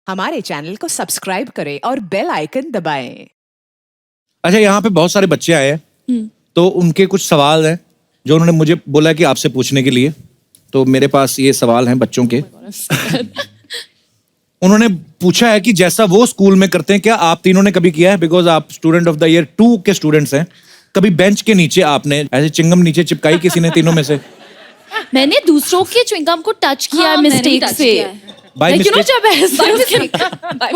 हमारे चैनल को सब्सक्राइब करें और बेल आइकन दबाएं। अच्छा, यहाँ पे बहुत सारे बच्चे आए हैं तो उनके कुछ सवाल हैं जो उन्होंने मुझे बोला कि आपसे पूछने के लिए। तो मेरे पास ये सवाल हैं बच्चों के। उन्होंने पूछा है कि जैसा वो स्कूल में करते हैं क्या आप तीनों ने कभी किया है, बिकॉज आप स्टूडेंट ऑफ द ईयर 2 के स्टूडेंट्स हैं। कभी बेंच के नीचे आपने ऐसे चिंगम नीचे चिपकाई किसी ने तीनों में से? मैंने दूसरों के च्युइंगम को टच किया मिस्टेक से। By mistake? जब ऐसे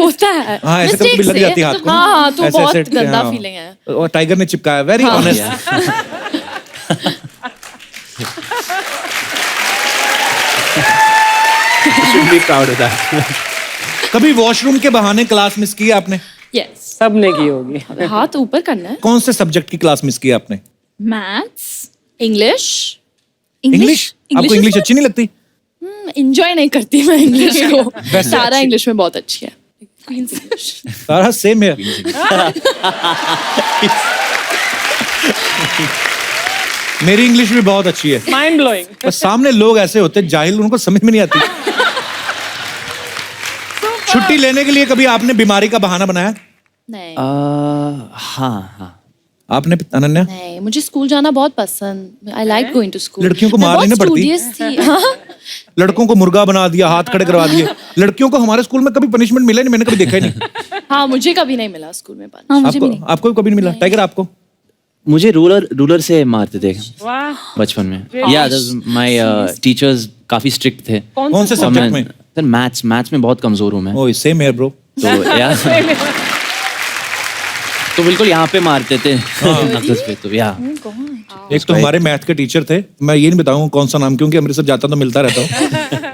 होता है, हाँ, ऐसे कभी लग जाती है हाथ को। हाँ, तो ऐसे- बहुत ऐसे- गंदा हाँ। फीलिंग है। और टाइगर ने चिपकाया, very honest. should be proud of that. कभी वॉशरूम के बहाने क्लास मिस की आपने? यस, सबने की होगी। हाथ ऊपर करना है। कौन से सब्जेक्ट की क्लास मिस की आपने? Maths, English. इंग्लिश? आपको इंग्लिश अच्छी नहीं लगती? एंजॉय नहीं करती मैं इंग्लिश को। वैसे सारा अच्छी- इंग्लिश में बहुत अच्छी है। Queen's English. सारा सेम है। मेरी इंग्लिश भी बहुत अच्छी है, माइंड ब्लोइंग। पर सामने लोग ऐसे होते हैं जाहिल, उनको समझ में नहीं आती। छुट्टी लेने के लिए कभी आपने बीमारी का बहाना बनाया? नहीं हाँ। आपने अनन्या? नहीं, मुझे स्कूल जाना बहुत पसंद। I like going to school. लड़कियों को मार नहीं ना पड़ती? हाँ? लड़कों को मुर्गा बना दिया, हाथ खड़े करवा दिए। लड़कियों को हमारे स्कूल में कभी पनिशमेंट मिला नहीं, मैंने कभी देखा ही नहीं। हाँ, मुझे कभी नहीं मिला स्कूल में पानी। आपको कभी नहीं मिला? टाइगर आपको? मुझे रूलर से मारते थे वाह। बचपन में। या माय टीचर्स काफी स्ट्रिक्ट थे। कौन से सब्जेक्ट में? सर मैथ्स में बहुत कमजोर हूँ मैं। ओह, सेम हियर ब्रो। तो बिल्कुल यहाँ पे मारते थे नक्स पे। तो या एक तो हमारे मैथ के टीचर थे, मैं ये नहीं बताऊंगा कौन सा नाम, क्योंकि अमृतसर जाता तो मिलता रहता हूँ।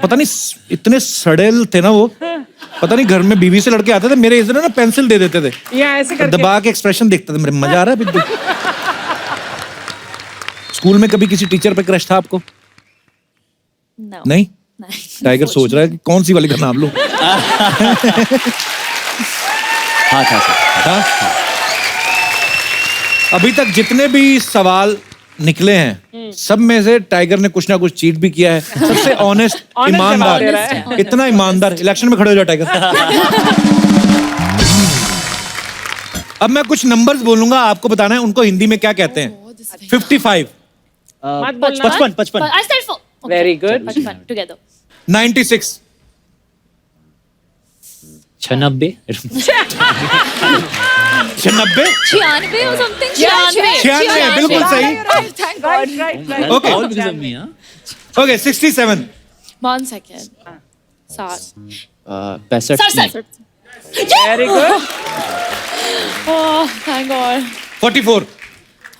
पता नहीं इतने सड़ेल थे ना वो, पता नहीं घर में बीवी से लड़के आते थे, मेरे इधर ना पेंसिल दे देते थे, या ऐसे करके दबा के एक्सप्रेशन देखते थे। मेरे मजा आ रहा है बिल्कुल। स्कूल में कभी किसी टीचर पे क्रश था आपको? No. नहीं? टाइगर सोच रहा है कि कौन सी वाली का नाम लूं। हाँ था सर। हाँ? अभी तक जितने भी सवाल निकले हैं सब में से टाइगर ने कुछ ना कुछ चीट भी किया है। सबसे ऑनेस्ट, ईमानदार, जवाब दे रहा है। इतना ईमानदार। इलेक्शन में खड़े हो जाओ टाइगर। अब मैं कुछ नंबर्स बोलूंगा, आपको बताना है उनको हिंदी में क्या कहते हैं। 55, मत बोलना। 55 I said four. Okay. Very good. 55 together. 96, 96 96, 96 or something. 96, बिल्कुल सही। Right. Okay okay, 67, 1 second. 7. 65 Very good. Oh, thank God. 44,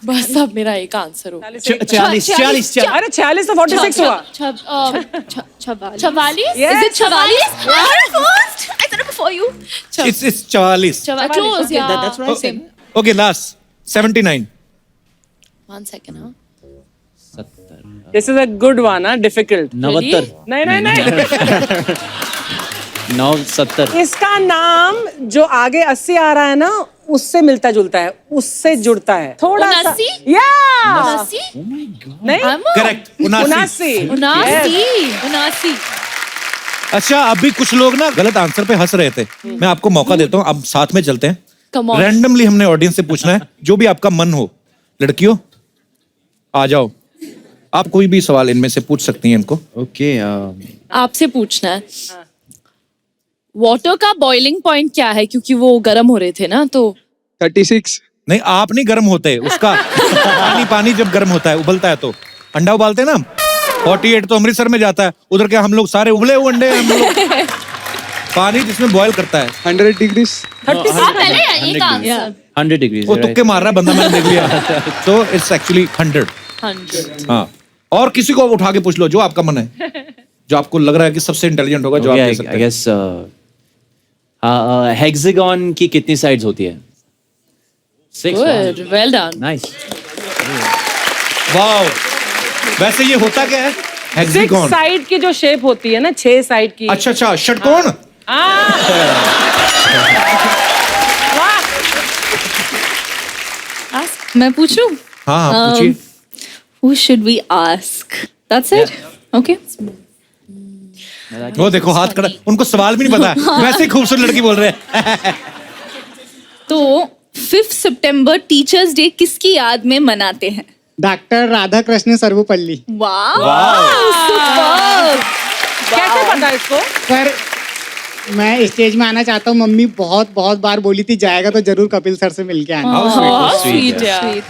बस अब मेरा एक आंसर हो। 40 अरे 46 तो 46 हुआ। 44? Yes. Is it 44? First? I said it before you. it's 44. Close, yeah. That's right. Same. Okay, last 79, 1 second, huh? 70 This is a good one, huh? Difficult. 79 नहीं। 970 इसका नाम जो आगे 80 आ रहा है ना, उससे मिलता जुलता है, उससे जुड़ता है थोड़ा सा। 79? या 79? नहीं, करेक्ट, 79। 79. अच्छा, अभी कुछ लोग ना गलत आंसर पे हंस रहे थे, मैं आपको मौका देता हूँ, अब साथ में चलते हैं। Come on. रैंडमली हमने ऑडियंस से पूछना है, जो भी आपका मन हो। लड़कियों आ जाओ, आप कोई भी सवाल इनमें से पूछ सकती हैं इनको। ओके। आपसे पूछना है वाटर का बॉइलिंग पॉइंट क्या है, क्योंकि वो गर्म हो रहे थे ना, तो 36। नहीं, आप नहीं गर्म होते, उसका पानी जब गर्म होता है, उबलता है, तो अंडा उबालते हैं ना हम। 48 तो अमृतसर में जाता है, उधर क्या हम लोग सारे उबले हुए अंडे हैं हम लोग। पानी जिसमें बॉयल करता है। 100 डिग्री। पहले एक आंसर 100 डिग्री वो तुक्के मार रहा है बंदा, मैंने देख लिया। तो इट्स एक्चुअली 100। 100. हाँ, और किसी को उठा के पूछ लो जो आपका मन है, जो आपको लग रहा है कि सबसे इंटेलिजेंट होगा, जो आप दे सकते आई हैं। गेस हेक्सागन की कितनी साइड्स होती है? 6। Good, well done. Nice. Wow, वैसे ये होता क्या है? 6 हेक्सागन। साइड की जो शेप होती है ना, 6 साइड की। अच्छा, षटकोण। मैं पूछूं? हाँ, पूछिए। Who should we ask? That's it? Okay. वो देखो हाथ खड़ा, उनको सवाल भी नहीं पता, वैसे ही खूबसूरत लड़की बोल रहे हैं। तो 5 सितंबर टीचर्स डे किसकी याद में मनाते हैं? डॉक्टर राधा कृष्ण सर्वपल्ली। वाह सुपर्ब। कैसे पता इसको? सर मैं स्टेज में आना चाहता हूँ, मम्मी बहुत बहुत बार बोली थी जाएगा तो जरूर कपिल सर से मिलके आना। स्वीट यार।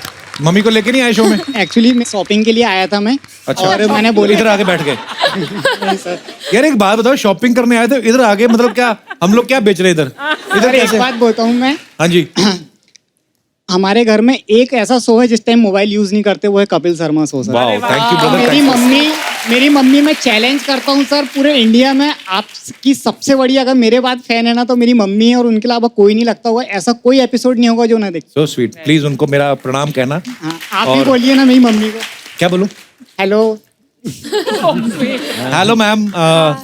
मम्मी को लेके नहीं आए शो में? एक्चुअली मैं शॉपिंग के लिए आया था मैं। अच्छा। और मैंने बोली इधर आके बैठ गए। नहीं सर। यार एक बात बताओ, शॉपिंग करने आए थे इधर आगे, मतलब क्या हम लोग क्या बेच रहे हैं इधर? इधर सर एक कैसे? बात बोलता हूँ मैं, हाँ जी। हमारे घर में एक ऐसा शो है जिस टाइम मोबाइल यूज नहीं करते, वो है Kapil Sharma show sir. Wow, thank you brother. मेरी मम्मी मैं चैलेंज करता हूँ सर, पूरे इंडिया में आपकी सबसे बड़ी अगर मेरे बाद फैन है ना तो मेरी मम्मी है, और उनके अलावा कोई नहीं लगता होगा, ऐसा कोई एपिसोड नहीं होगा जो ना देखे। सो स्वीट, प्लीज उनको मेरा प्रणाम कहना। हाँ, आप भी और- बोलिए ना मेरी मम्मी को। क्या बोलूं? Hello. Hello ma'am,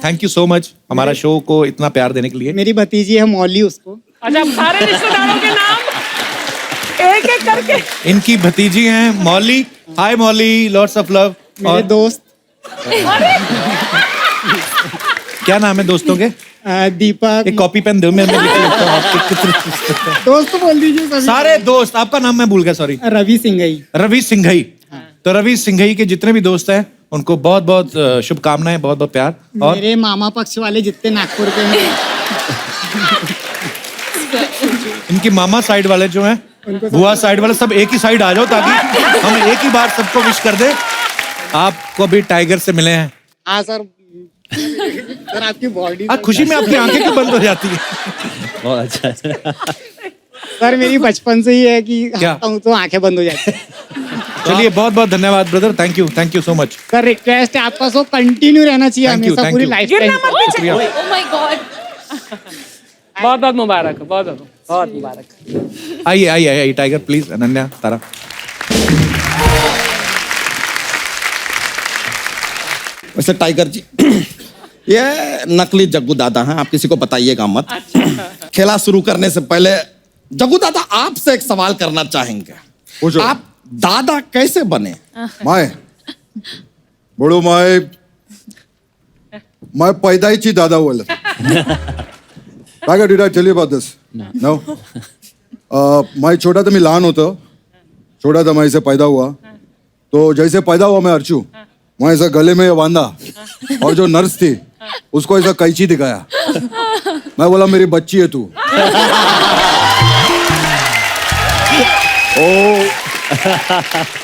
thank you so much हमारा शो को इतना प्यार देने के लिए। मेरी भतीजी है मौली, उसको। अच्छा, सारे रिश्तेदारों के नाम एक एक करके। इनकी भतीजी हैं मौली। हाय मौली, लॉट्स ऑफ लव। मेरे दोस्त क्या नाम है दोस्तों के? दीपक। एक कॉपी पेन दो, मैं लिख लेता हूँ आपके कितने। दोस्त बोल दीजिए सभी। सारे दोस्त, आपका नाम मैं भूल गया, सॉरी। रवि सिंघई। रवि सिंघई। तो रवि सिंघई के जितने भी दोस्त हैं उनको बहुत बहुत शुभकामनाएं, बहुत बहुत प्यार। और मेरे मामा पक्ष वाले जितने नागपुर के हैं इनकी मामा साइड वाले जो हैं, बुआ साइड वाले, सब एक ही साइड आ जाओ ताकि हम एक ही बार सबको विश कर दे। आपको भी टाइगर से मिले हैं। हाँ सर। सर आपकी बॉडी खुशी में आपकी आंखें क्यों बंद हो जाती है? बहुत अच्छा है। सर मेरी बचपन से ही है कि क्या? हंसता हूँ तो आंखें बंद हो जाती हैं। चलिए बहुत बहुत धन्यवाद brother, thank you so much. Sir request है आपका शो कंटिन्यू रहना चाहिए Thank you, हमेशा, thank पूरी you. लाइफ गिरना मत पीछे। शुक्रिया। Oh my God. बहुत बहुत मुबारक, बहुत बहुत मुबारक। आइए टाइगर प्लीज। अनन्या, तारा। वैसे टाइगर जी ये नकली जग्गू दादा हैं, आप किसी को बताइएगा मत। खेला शुरू करने से पहले जग्गू दादा आपसे एक सवाल करना चाहेंगे। पूछो। आप दादा कैसे बने? माय बड़ो माय पैदाइची दादा बोले। Tiger, did I tell you about this? No. मैं छोटा था, मैं लहान होता छोटा था, मैं ऐसे पैदा हुआ। तो जैसे पैदा हुआ मैं अर्चू, मैं ऐसा गले में बांधा और जो नर्स थी उसको ऐसा कैंची दिखाया। मैं बोला मेरी बच्ची है तू।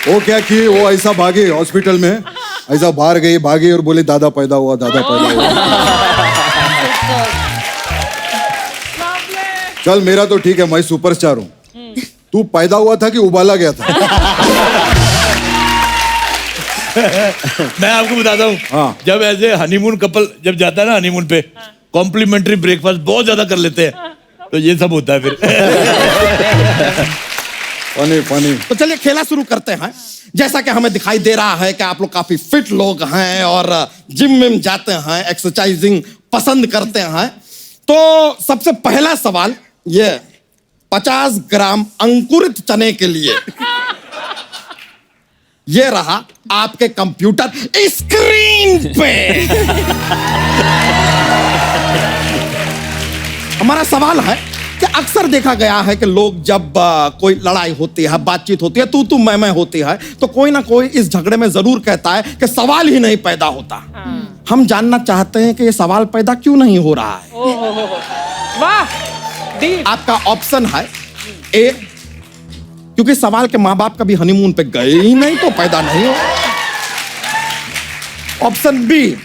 वो क्या की, वो ऐसा भागी हॉस्पिटल में, ऐसा बाहर गई, भागी और बोली दादा पैदा हुआ, दादा पैदा हुआ। चल मेरा तो ठीक है, मैं सुपरस्टार हूँ। तू पैदा हुआ था कि उबाला गया था? मैं आपको बताता हूँ, हाँ। जब ऐसे हनीमून कपल जब जाता है ना हनीमून पे, कॉम्प्लीमेंट्री ब्रेकफास्ट बहुत ज्यादा कर लेते हैं, तो ये सब होता है फिर। Funny funny. तो चलिए खेला शुरू करते हैं। जैसा कि हमें दिखाई दे रहा है कि आप लोग काफी फिट लोग हैं और जिम में जाते हैं, एक्सरसाइजिंग पसंद करते हैं। तो सबसे पहला सवाल ये 50 ग्राम अंकुरित चने के लिए ये रहा आपके कंप्यूटर स्क्रीन पे। हमारा सवाल है कि अक्सर देखा गया है कि लोग जब कोई लड़ाई होती है, बातचीत होती है, तू मैं होती है, तो कोई ना कोई इस झगड़े में जरूर कहता है कि सवाल ही नहीं पैदा होता। हम जानना चाहते हैं कि ये सवाल पैदा क्यों नहीं हो रहा है। वाह, डीप। आपका ऑप्शन है ए, क्योंकि सवाल के माँ बाप कभी हनीमून पे गए ही नहीं तो पैदा नहीं हो। ऑप्शन बी,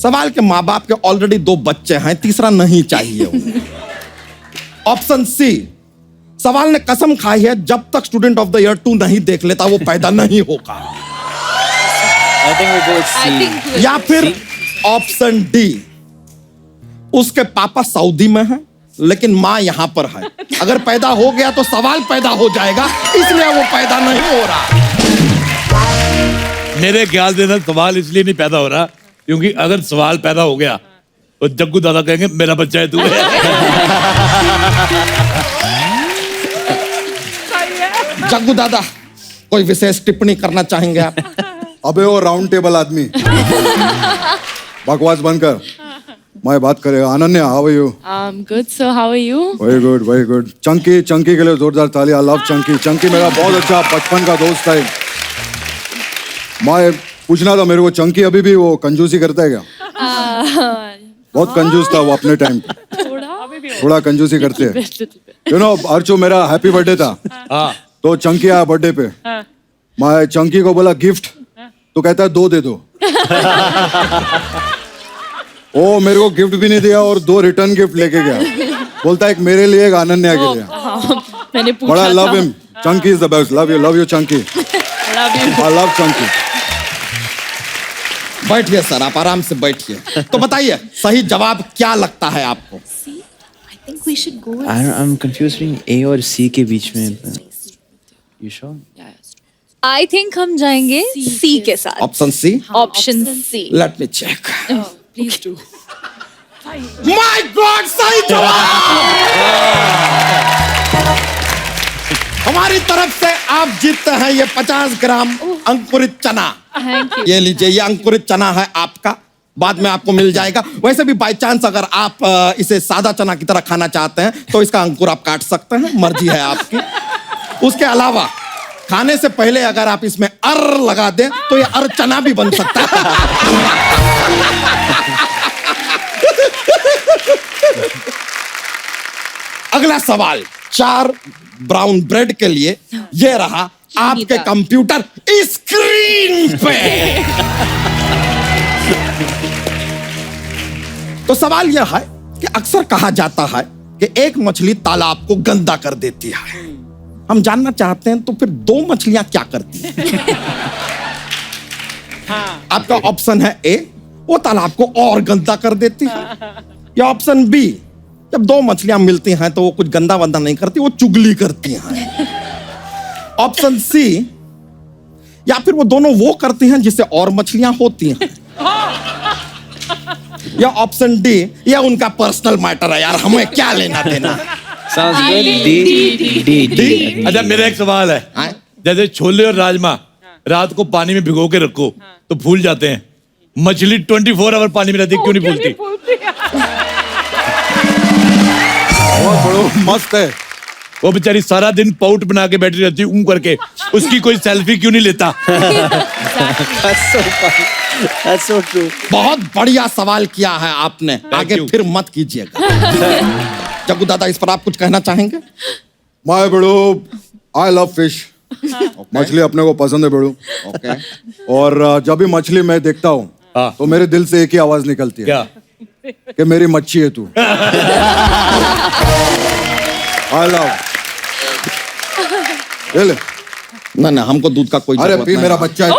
सवाल के माँ बाप के ऑलरेडी 2 बच्चे हैं, तीसरा नहीं चाहिए उन्हें। ऑप्शन सी, सवाल ने कसम खाई है जब तक स्टूडेंट ऑफ द ईयर 2 नहीं देख लेता वो पैदा नहीं होगा। I think we both I see. think या फिर ऑप्शन डी, उसके पापा सऊदी में हैं लेकिन माँ यहां पर है, अगर पैदा हो गया तो सवाल पैदा हो जाएगा, इसलिए वो पैदा नहीं हो रहा। मेरे ख्याल से ना सवाल इसलिए नहीं पैदा हो रहा क्योंकि अगर सवाल पैदा हो गया तो जग्गू दादा कहेंगे मेरा बच्चा है तू। जग्गू दादा कोई विशेष टिप्पणी करना चाहेंगे आप? अबे वो राउंड टेबल आदमी, बकवास बंद कर। मैं बात करेगा Ananya how are you I'm good, sir. How are you? Very good Chunky के लिए जोरदार ताली आई लव चंकी मेरा बहुत अच्छा बचपन का दोस्त है मैं पूछना था मेरे को चंकी अभी भी वो कंजूसी करता है क्या बहुत कंजूस था वो अपने टाइम पे थोड़ा कंजूसी करते हैं यू नो अर्चो मेरा हैप्पी बर्थडे था तो चंकी आया बर्थडे पे मैं चंकी को बोला गिफ्ट तो कहता है 2 दे दो ओ मेरे को गिफ्ट भी नहीं दिया और 2 रिटर्न गिफ्ट लेके गया बोलता है एक मेरे लिए एक अनन्या के लिए मैंने पूछा बड़ा था। Love him Chunky is the best love you Chunky I love Chunky बैठिए सर, आप आराम से बैठिए। तो बताइए सही जवाब क्या लगता है आपको? I'm confused between A और C के बीच में You sure? आई थिंक हम जाएंगे सी के साथ option C. Option C let me check. Please do. My god, सही जवाब! हमारी तरफ से आप जीतते हैं ये 50 ग्राम अंकुरित चना। Thank you. ये लीजिए, ये अंकुरित चना है आपका, बाद में आपको मिल जाएगा। वैसे भी बाय चांस अगर आप इसे सादा चना की तरह खाना चाहते हैं तो इसका अंकुर आप काट सकते हैं, मर्जी है आपकी। उसके अलावा खाने से पहले अगर आप इसमें अर लगा दें तो ये अर चना भी बन सकता है। अगला सवाल 4 ब्राउन ब्रेड के लिए ये रहा आपके कंप्यूटर स्क्रीन पे। तो सवाल यह है कि अक्सर कहा जाता है कि एक मछली तालाब को गंदा कर देती है। हम जानना चाहते हैं तो फिर 2 मछलियां क्या करती हैं? आपका ऑप्शन है ए, वो तालाब को और गंदा कर देती है, या ऑप्शन बी, जब 2 मछलियां मिलती हैं तो वो कुछ गंदा वंदा नहीं करती, वो चुगली करती हैं। ऑप्शन सी, या फिर वो दोनों वो करती हैं जिससे और मछलियां होती हैं, या ऑप्शन डी, या उनका पर्सनल मैटर है यार, हमें क्या लेना देना। Sounds good. D. अच्छा मेरा एक सवाल है हाँ? जैसे छोले और राजमा रात को पानी में भिगो के रखो तो फूल जाते हैं, मछली 24 आवर पानी में रहती है, क्यों नहीं फूलती? बहुत बड़ो मस्त है वो बेचारी सारा दिन पाउट बना के बैठी रहती है करके, उसकी कोई सेल्फी क्यों नहीं लेता? That's so true. बहुत बढ़िया सवाल किया है आपने, आगे you. फिर मत कीजिएगा। जग्गू दादा, इस पर आप कुछ कहना चाहेंगे? माय बड़ो आई लव फिश मछली अपने को पसंद है बड़ो ओके। और जब भी मछली मैं देखता हूँ हाँ। तो मेरे दिल से एक ही आवाज निकलती है क्या? कि मेरी मच्छी है तू। आई लव ले ना हमको दूध का कोई अरे जरूरत पी नहीं। मेरा बच्चा है तू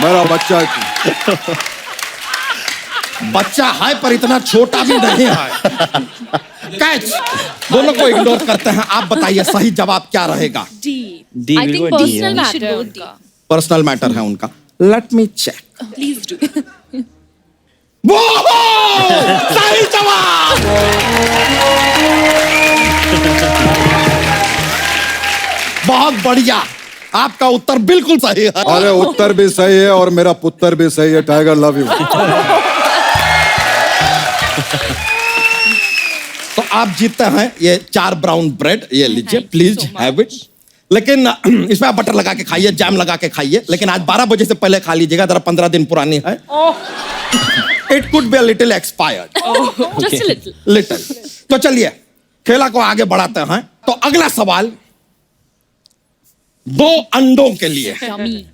मेरा बच्चा है तू बच्चा है पर इतना छोटा भी नहीं है। कैच, दोनों को इग्नोर करते हैं। आप बताइए सही जवाब क्या रहेगा? D. D. I we'll think go D, personal yeah. matter है उनका. पर्सनल मैटर है उनका। Let me check. Please do. वो सही जवाब। बहुत बढ़िया, आपका उत्तर बिल्कुल सही है। अरे उत्तर भी सही है और मेरा पुत्र भी सही है। Tiger love you. तो आप जीतते हैं ये 4 ब्राउन ब्रेड, ये लीजिए, प्लीज हैव इट। लेकिन इसमें आप बटर लगा के खाइए, जैम लगा के खाइए, लेकिन आज 12 बजे से पहले खा लीजिएगा, जरा 15 दिन पुरानी है। It could be a little expired. Just a little. Little. तो चलिए खेला को आगे बढ़ाते हैं। तो अगला सवाल 2 अंडों के लिए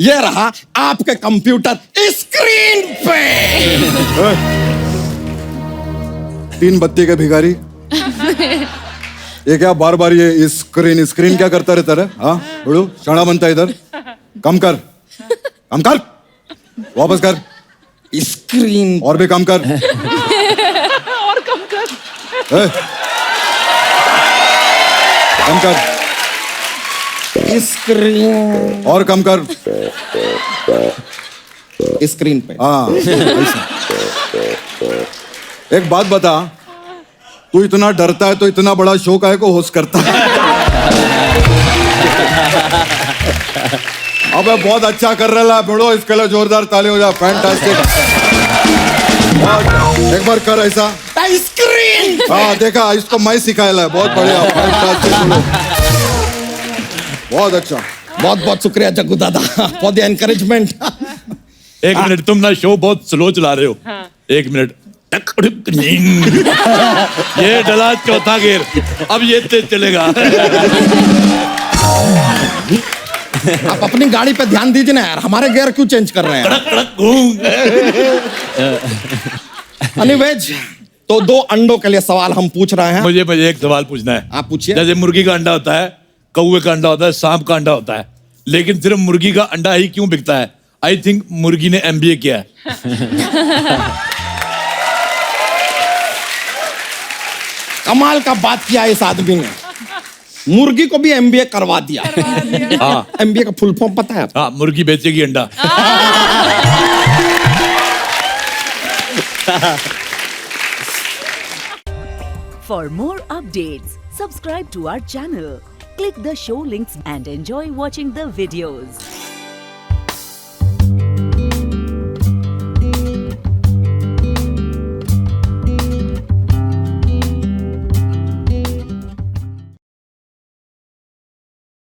ये रहा आपके कंप्यूटर स्क्रीन पे। 3 बत्ती के भिखारी ये क्या बार बार ये स्क्रीन क्या करता रहता है? हाँ बड़ू चढ़ा बनता है इधर। कम कर वापस कर स्क्रीन और भी कम कर और कम कर। ए, कम कर स्क्रीन और कम कर स्क्रीन पे। हाँ ऐसा। एक बात बता, तू इतना डरता है तो इतना बड़ा शो काहे को होस्ट करता है? अबे बहुत अच्छा कर रहा है बड़ो, इसके लिए जोरदार ताली हो जाए। फैंटास्टिक। एक बार कर ऐसा। स्क्रीन हाँ देखा, इसको मैं सिखाया है, बहुत बढ़िया। बहुत अच्छा। बहुत बहुत शुक्रिया जग्गू दादा फॉर द एनकरेजमेंट। एक मिनट, तुम ना शो बहुत स्लो चला रहे हो। एक मिनट। ये डला चौथा गेर, अब ये तेज चलेगा। आप अपनी गाड़ी पे ध्यान दीजिए ना यार, हमारे गियर क्यों चेंज कर रहे हैं? कड़क कड़क घूम। अनिवेज, तो 2 अंडों के लिए सवाल हम पूछ रहे हैं। मुझे एक सवाल पूछना है। आप पूछिए। जैसे मुर्गी का अंडा होता है, कौवे का अंडा होता है, सांप का अंडा होता है, लेकिन सिर्फ मुर्गी का अंडा ही क्यों बिकता है? आई थिंक मुर्गी ने MBA किया है। कमाल का बात किया इस आदमी ने, मुर्गी को भी MBA करवा दिया। हाँ, MBA का फुल फॉर्म पता है आपको? हाँ, मुर्गी बेचेगी अंडा। For more updates, subscribe to our channel, click the show links and enjoy watching the videos.